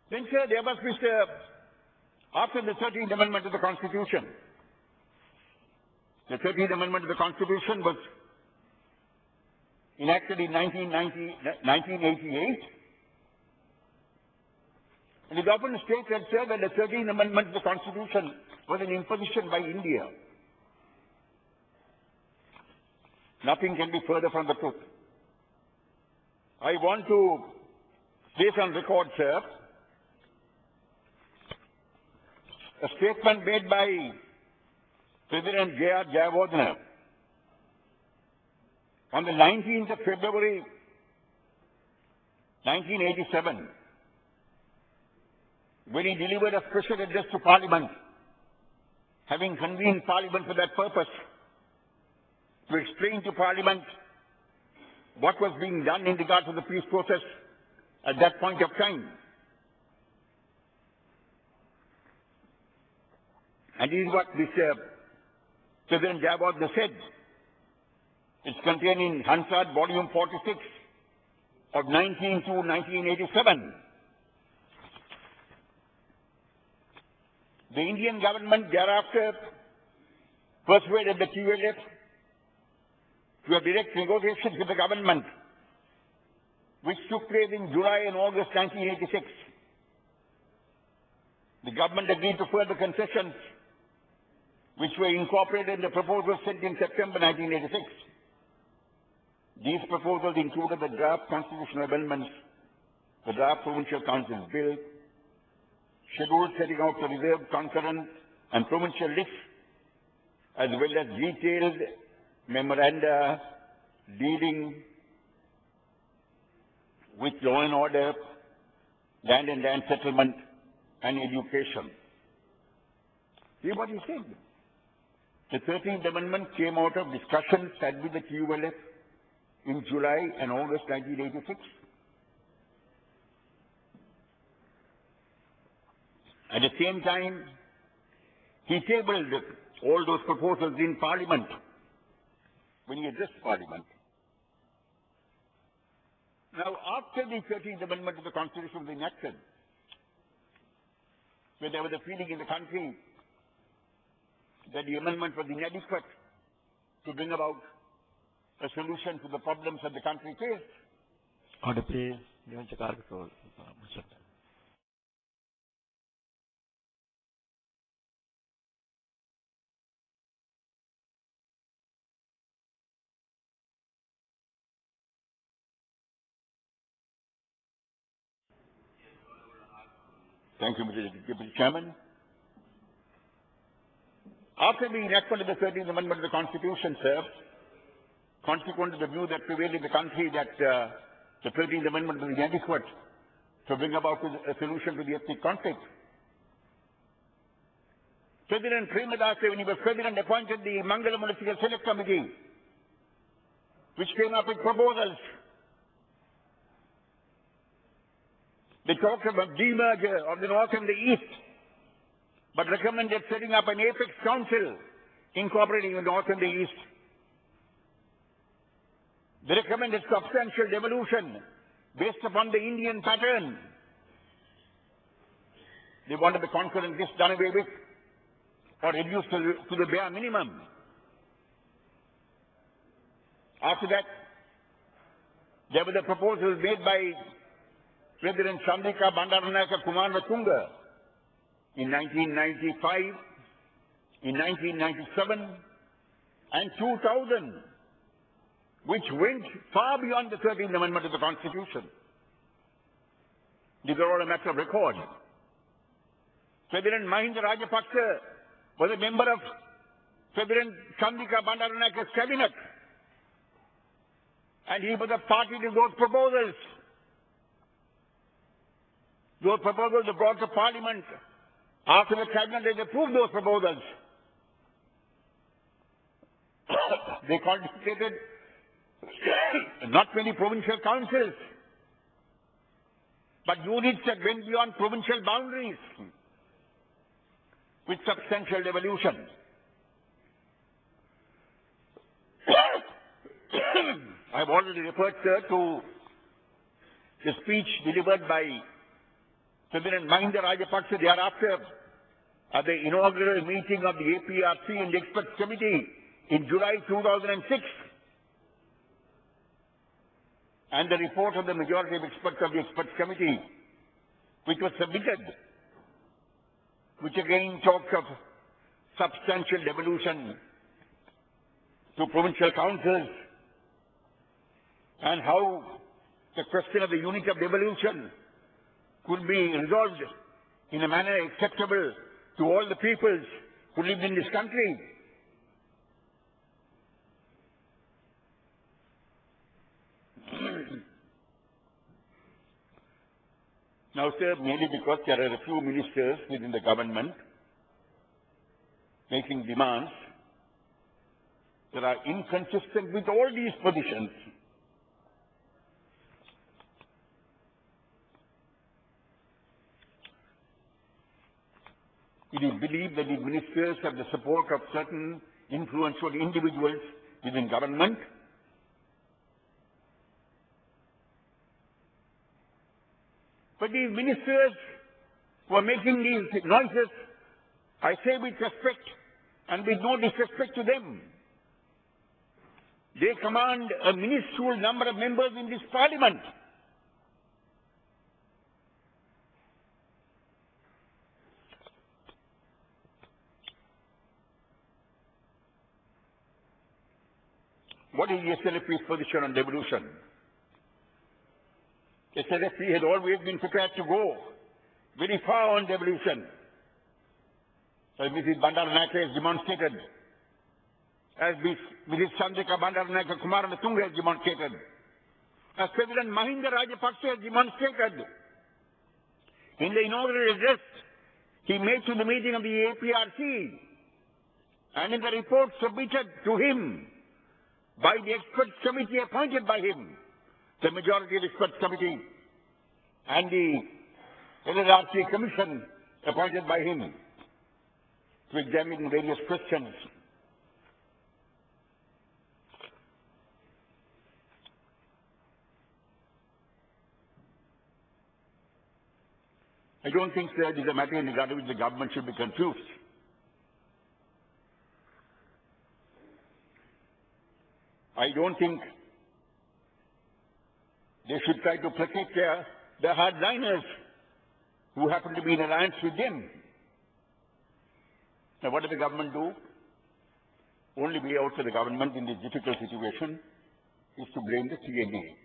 Then, sir, there was Mr. After the 13th Amendment to the Constitution, the 13th Amendment to the Constitution was enacted in 1988. And it is often stated, sir, that the 13th Amendment to the Constitution was an imposition by India. Nothing can be further from the truth. I want to place on record, sir, a statement made by President J.R. Jayawardena on the 19th of February, 1987, when he delivered a special address to Parliament, having convened Parliament for that purpose, to explain to Parliament what was being done in regard to the peace process at that point of time. And this is what Mr. President Jayawardena said. It's contained in Hansard, Volume 46 of 1987. The Indian government thereafter persuaded the TLF to have direct negotiations with the government, which took place in July and August 1986. The government agreed to further concessions, which were incorporated in the proposals sent in September 1986. These proposals included the draft constitutional amendments, the draft provincial councils bill, schedules setting out the reserved, concurrent, and provincial lists, as well as detailed memoranda dealing with law and order, land and land settlement, and education. See what he said. The 13th Amendment came out of discussions had with the TULF in July and August 1986. At the same time, he tabled all those proposals in Parliament when he addressed Parliament. Now, after the 13th Amendment to the Constitution was enacted, when there was a feeling in the country that the amendment was inadequate to bring about a solution to the problems that the country faced. Order, please. Thank you, Mr. Deputy Chairman. After the enactment of the 13th Amendment to the Constitution, sir, consequent to the view that prevailed in the country that the 13th Amendment was inadequate to bring about a solution to the ethnic conflict, President Premadasa, when he was President, appointed the Mangala Municipal Select Committee, which came up with proposals. They talked about demerger of the North and the East, but recommended setting up an apex council incorporating the North and the East. They recommended substantial devolution based upon the Indian pattern. They wanted the concurrent list done away with or reduced to the bare minimum. After that, there were the proposals made by President Chandrika Bandaranaike Kumaratunga in 1995, in 1997, and 2000, which went far beyond the 13th Amendment of the Constitution. These are all a matter of record. President Mahinda Rajapaksa was a member of President Chandrika Bandaranaike's cabinet, and he was a party to those proposals. Those proposals were brought to Parliament. After the cabinet had approved those proposals, they constituted not many provincial councils, but units that went beyond provincial boundaries with substantial devolution. I have already referred, sir, to the speech delivered by President Mahinda Rajapaksa thereafter, at the inaugural meeting of the APRC and the Experts Committee in July 2006, and the report of the majority of experts of the Experts Committee, which was submitted, which again talks of substantial devolution to provincial councils, and how the question of the unit of devolution could be resolved in a manner acceptable to all the peoples who lived in this country. Now, sir, merely because there are a few ministers within the government making demands that are inconsistent with all these positions, it is believed that the ministers have the support of certain influential individuals within government, but these ministers who are making these noises, I say with respect and with no disrespect to them, they command a minuscule number of members in this parliament. What is the SLFP's position on devolution? SLFP has always been prepared to go very far on devolution, as Mrs. Bandaranaike has demonstrated, as Mrs. Chandrika Bandaranaike Kumaranatunga has demonstrated, as President Mahinda Rajapaksa has demonstrated. In the inaugural address he made to the meeting of the APRC, and in the report submitted to him by the Experts Committee appointed by him, the majority of the Experts Committee, and the LRC Commission appointed by him to examine various questions. I don't think there is a matter in regard to which the government should be confused. I don't think they should try to placate the hardliners who happen to be in alliance with them. Now, what does the government do? Only way out for the government in this difficult situation is to blame the TNA.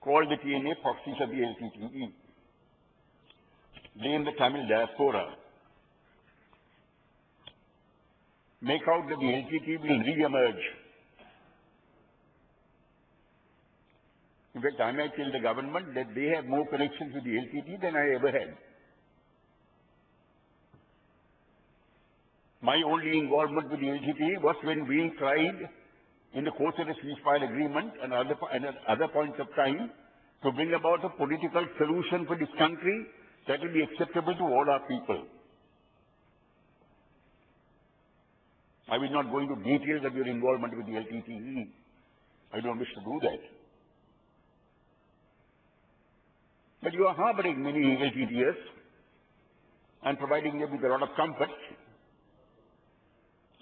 Call the TNA proxies of the LTTE. Blame the Tamil diaspora. Make out that the LTTE will re-emerge. In fact, I might tell the government that they have more connections with the LTTE than I ever had. My only involvement with the LTTE was when we tried, in the course of the ceasefire agreement and other points of time, to bring about a political solution for this country that will be acceptable to all our people. I will not go into details of your involvement with the LTTE. I don't wish to do that. But you are harboring many LTTEs and providing them with a lot of comfort,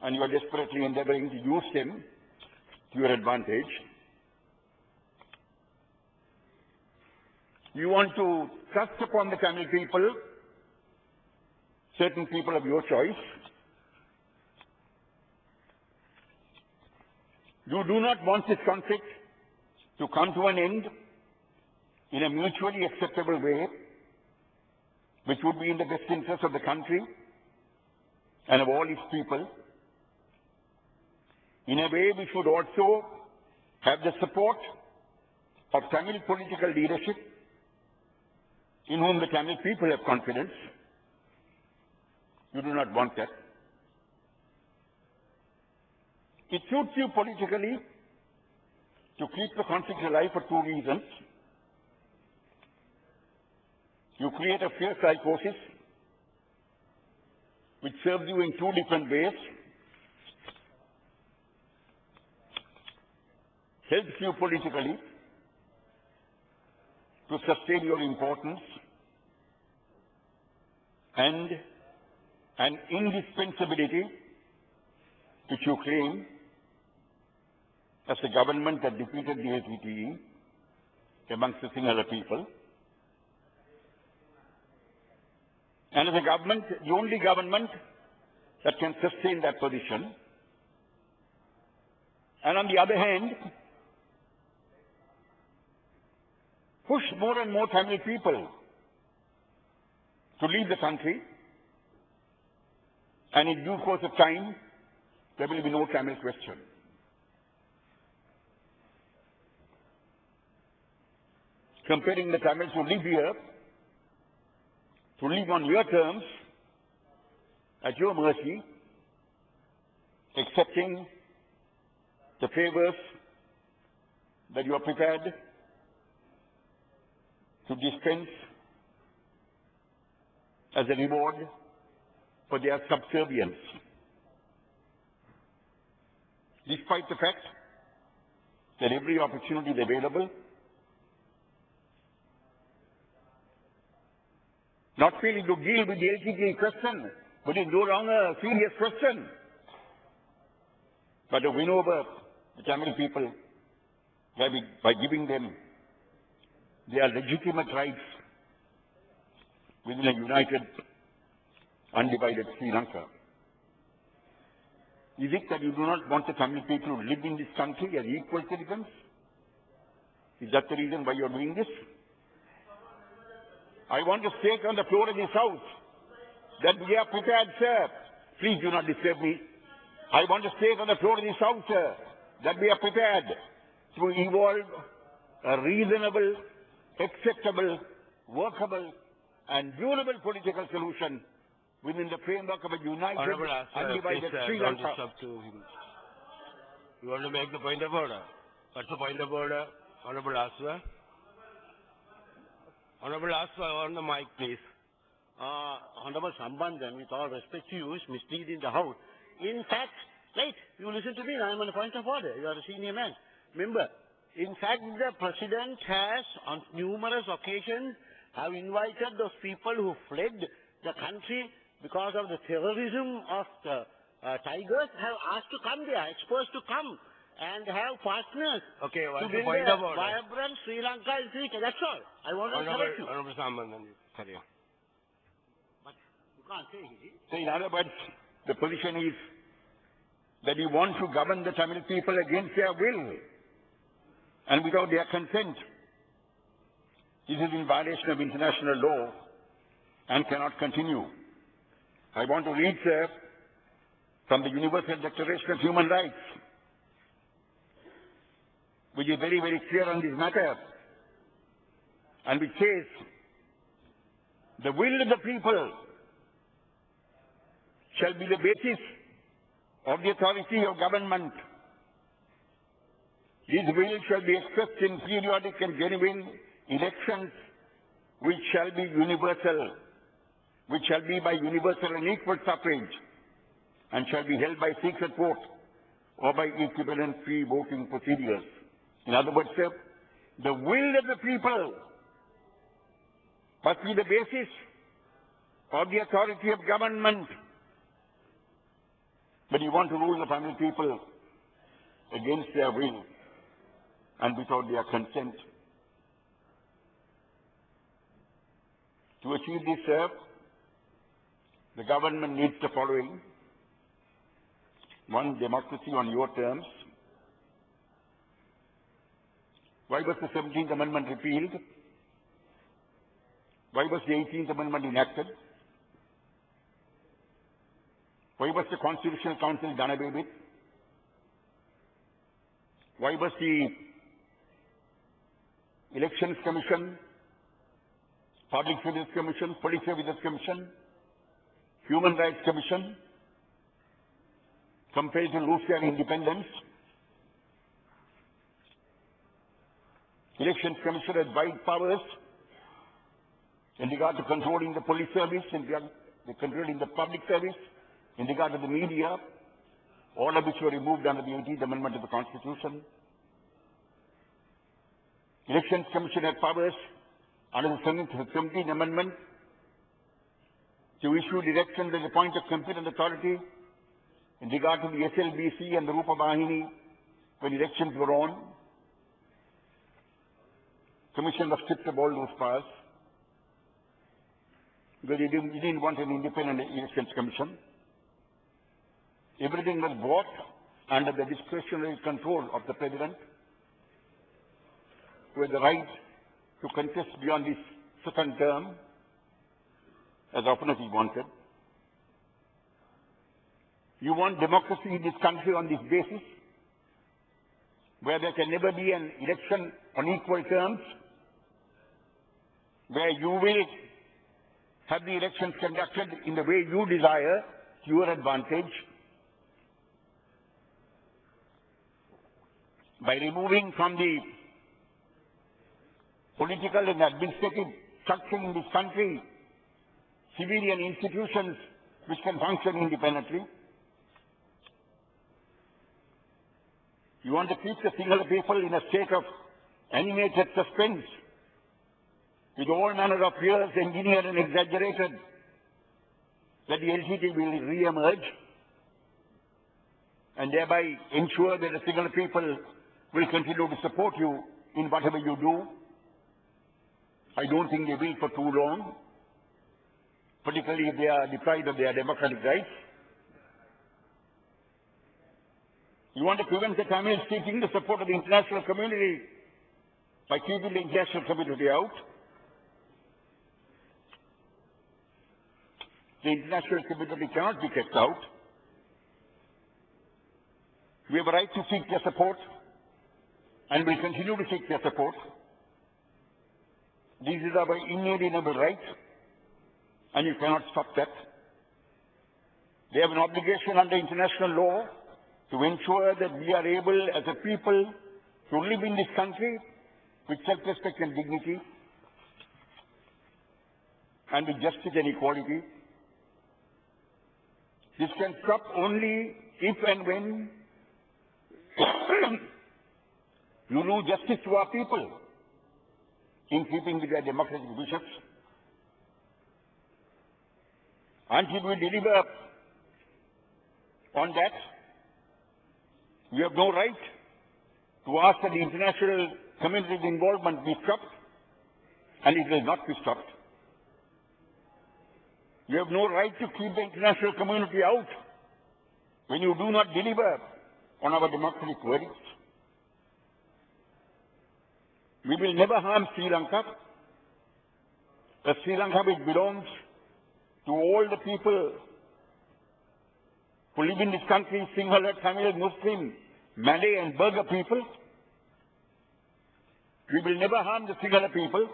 and you are desperately endeavoring to use them to your advantage. You want to thrust upon the Tamil people, certain people of your choice. You do not want this conflict to come to an end in a mutually acceptable way, which would be in the best interest of the country and of all its people, in a way which would also have the support of Tamil political leadership, in whom the Tamil people have confidence. You do not want that. It suits you politically to keep the conflict alive for two reasons. You create a fear psychosis which serves you in two different ways. Helps you politically to sustain your importance and an indispensability which you claim as the government that defeated the ACTE amongst the Sinhala people. And as a government, the only government that can sustain that position. And on the other hand, push more and more Tamil people to leave the country, and in due course of time, there will be no Tamil question. Comparing the Tamils who live here, to live on your terms, at your mercy, accepting the favors that you are prepared to dispense as a reward for their subservience. Despite the fact that every opportunity is available, not failing to deal with the LTTE question, but it's no longer a serious question, but to win over the Tamil people by giving them their legitimate rights within a united, undivided Sri Lanka. Is it that you do not want the Tamil people to live in this country as equal citizens? Is that the reason why you are doing this? I want to state on the floor of this House that we are prepared, sir. Please do not disturb me. I want to state on the floor of this House, sir, that we are prepared to evolve a reasonable, acceptable, workable, and durable political solution within the framework of a united, undivided Sri Lanka. You want to make the point of order? What's the point of order, Honorable Aswa? Honorable Aswa, on the mic, please. Honorable Sampanthan, with all respect to you, is misleading the House. In fact, wait, you listen to me, I am on a point of order. You are a senior man. Remember, in fact, the President has, on numerous occasions, have invited those people who fled the country because of the terrorism of the tigers, have asked to come there, experts to come and have partners Okay, to what's the build point a of order? vibrant Sri Lanka in future. That's all. I want to correct you. Honorable Sampanthan, carry on. But you can't say it. So in other words, the position is that you want to govern the Tamil people against their will and without their consent. This is in violation of international law and cannot continue. I want to read, sir, from the Universal Declaration of Human Rights, which is very, very clear on this matter, and which says, the will of the people shall be the basis of the authority of government. His will shall be expressed in periodic and genuine elections, which shall be universal, which shall be by universal and equal suffrage, and shall be held by secret vote or by equivalent free voting procedures. In other words, sir, the will of the people must be the basis of the authority of government. But you want to rule the Tamil people against their will and without their consent. To achieve this, sir, the government needs the following. One, democracy on your terms. Why was the 17th Amendment repealed? Why was the 18th Amendment enacted? Why was the Constitutional Council done away with? Why was the Elections Commission, Public Service Commission, Police Services Commission, Human Rights Commission compelled to lose their independence? Elections Commission has wide powers in regard to controlling the police service, in regard to controlling the public service, in regard to the media, all of which were removed under the 18th Amendment of the Constitution. Elections Commission had powers under the 17th Amendment to issue directions as a point of competent authority in regard to the SLBC and the Rupa Bahini when elections were on. Commission was stripped of all those powers because he didn't want an independent elections commission. Everything was brought under the discretionary control of the President, who had the right to contest beyond his second term as often as he wanted. You want democracy in this country on this basis, where there can never be an election on equal terms, where you will have the elections conducted in the way you desire, to your advantage, by removing from the political and administrative structure in this country civilian institutions which can function independently. You want to keep the single people in a state of animated suspense, with all manner of fears engineered and exaggerated, that the LTT will re-emerge and thereby ensure that the single people will continue to support you in whatever you do. I don't think they will for too long, particularly if they are deprived of their democratic rights. You want to prevent the Tamils seeking the support of the international community by keeping the international community out. The international community cannot be kept out. We have a right to seek their support and will continue to seek their support. This is our inalienable right, and you cannot stop that. They have an obligation under international law to ensure that we are able as a people to live in this country with self-respect and dignity and with justice and equality. This can stop only if and when you do justice to our people in keeping with their democratic wishes. Until we deliver on that, we have no right to ask that the international community's involvement be stopped, and it will not be stopped. You have no right to keep the international community out when you do not deliver on our democratic verdicts. We will never harm Sri Lanka, a Sri Lanka which belongs to all the people who live in this country, Sinhala, Tamil, Muslim, Malay and Burgher people. We will never harm the Sinhala people.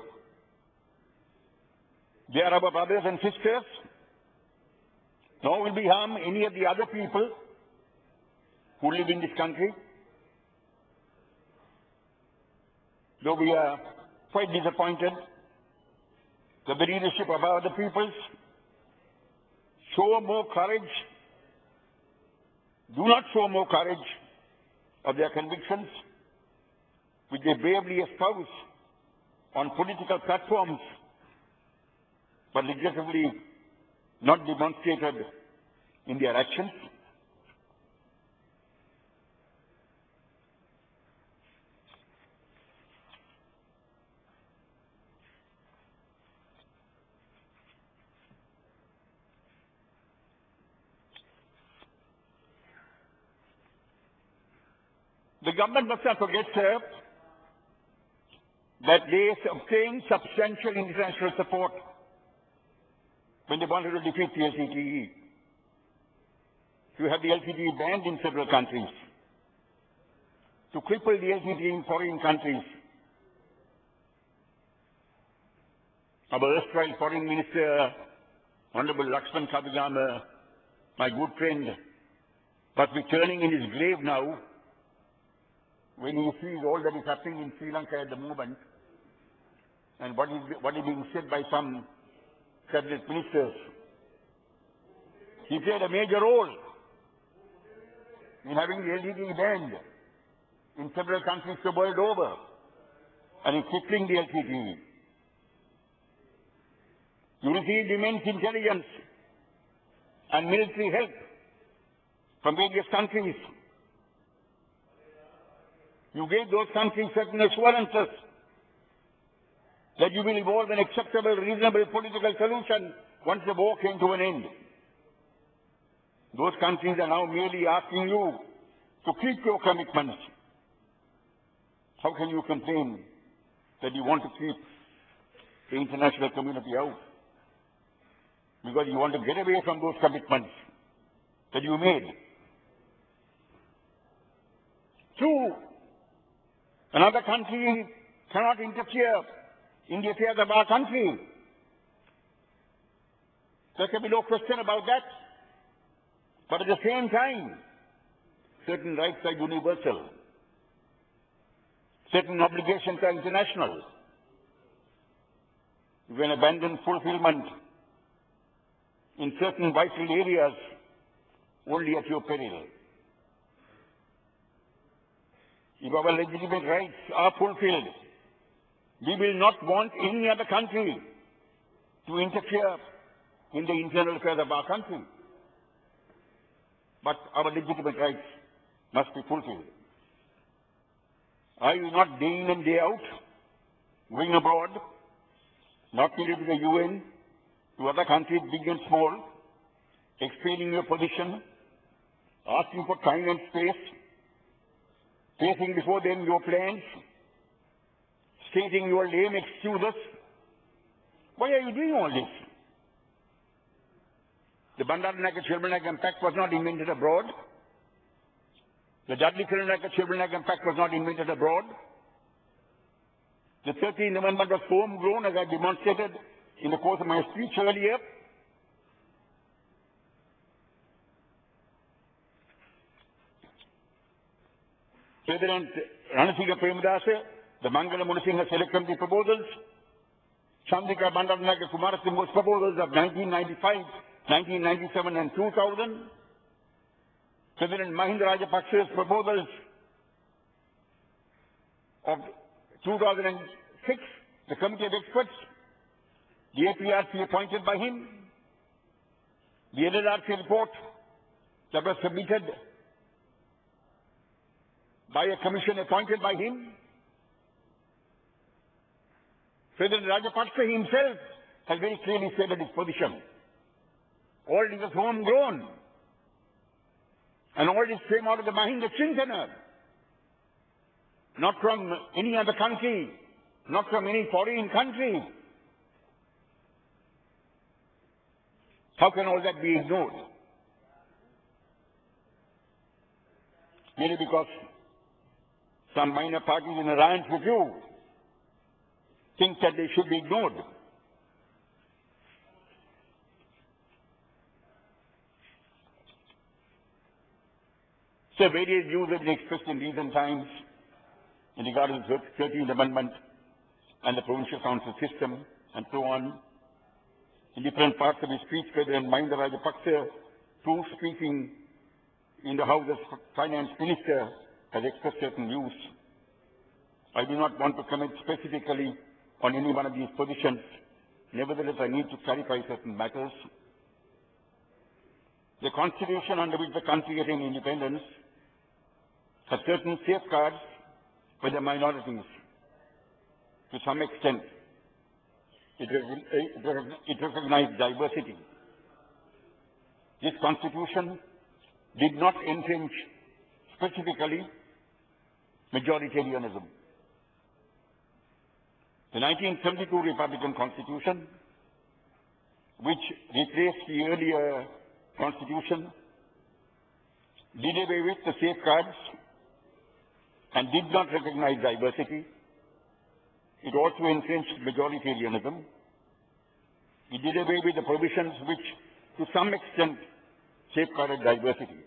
They are our brothers and sisters. Nor will we harm any of the other people who live in this country. Though we are quite disappointed, the leadership of our other peoples show more courage, do not show more courage of their convictions, which they bravely espouse on political platforms, but legislatively not demonstrated in their actions. The government must not forget, sir, that they obtained substantial international support when they wanted to defeat the LTTE. To have the LTTE banned in several countries, to cripple the LTTE in foreign countries. Our erstwhile Foreign Minister, Honorable Lakshman Kabigama, my good friend, must be turning in his grave now when he sees all that is happening in Sri Lanka at the moment and what is being said by some cabinet ministers. He played a major role in having the LTTE banned in several countries the world over and in crippling the LTTE. You received immense intelligence and military help from various countries. You gave those countries certain assurances that you will evolve an acceptable, reasonable political solution once the war came to an end. Those countries are now merely asking you to keep your commitments. How can you complain that you want to keep the international community out? Because you want to get away from those commitments that you made. Two, another country cannot interfere in the affairs of our country. There can be no question about that. But at the same time, certain rights are universal. Certain obligations are international. You can abandon fulfillment in certain vital areas only at your peril. If our legitimate rights are fulfilled, we will not want any other country to interfere in the internal affairs of our country. But our legitimate rights must be fulfilled. I will not day in and day out, going abroad, not merely to the UN, to other countries, big and small, explaining your position, asking for time and space, placing before them your plans, stating your lame excuses. Why are you doing all this? The Bandaranaike-Chilmarunagam Pact was not invented abroad. The Dudley-Kirunanaike-Chilmarunagam Pact was not invented abroad. The 13th Amendment was homegrown, as I demonstrated in the course of my speech earlier. President Ranasinghe Premadasa, the Mangala Munasinghe Select Committee proposals, Chandrika Bandaranaike Kumarasimha's proposals of 1995, 1997 and 2000, President Mahinda Rajapaksa's proposals of 2006, the Committee of Experts, the APRC appointed by him, the NLRC report that was submitted by a commission appointed by him. President Rajapaksa himself has very clearly stated his position. All this was homegrown. And all this came out of the Mahinda Chintana. Not from any other country, not from any foreign country. How can all that be ignored? Merely because some minor parties in alliance with you think that they should be ignored. So various views have been expressed in recent times in regard to the 13th Amendment and the provincial council system and so on. In different parts of his speech, President Mahinda Rajapaksa, too, speaking in the House as Finance Minister, has expressed certain views. I do not want to comment specifically on any one of these positions. Nevertheless, I need to clarify certain matters. The Constitution under which the country attained independence has certain safeguards for the minorities. To some extent, it recognized diversity. This Constitution did not entrench specifically majoritarianism. The 1972 Republican Constitution, which replaced the earlier Constitution, did away with the safeguards and did not recognize diversity. It also entrenched majoritarianism. It did away with the provisions which, to some extent, safeguarded diversity.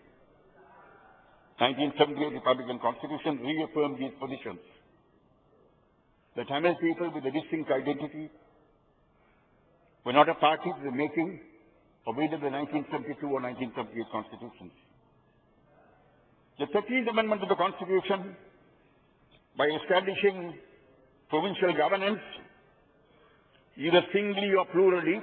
1978 Republican Constitution reaffirmed these positions. The Tamil people with a distinct identity were not a party to the making of either the 1972 or 1978 constitutions. The 13th Amendment to the Constitution, by establishing provincial governance, either singly or plurally,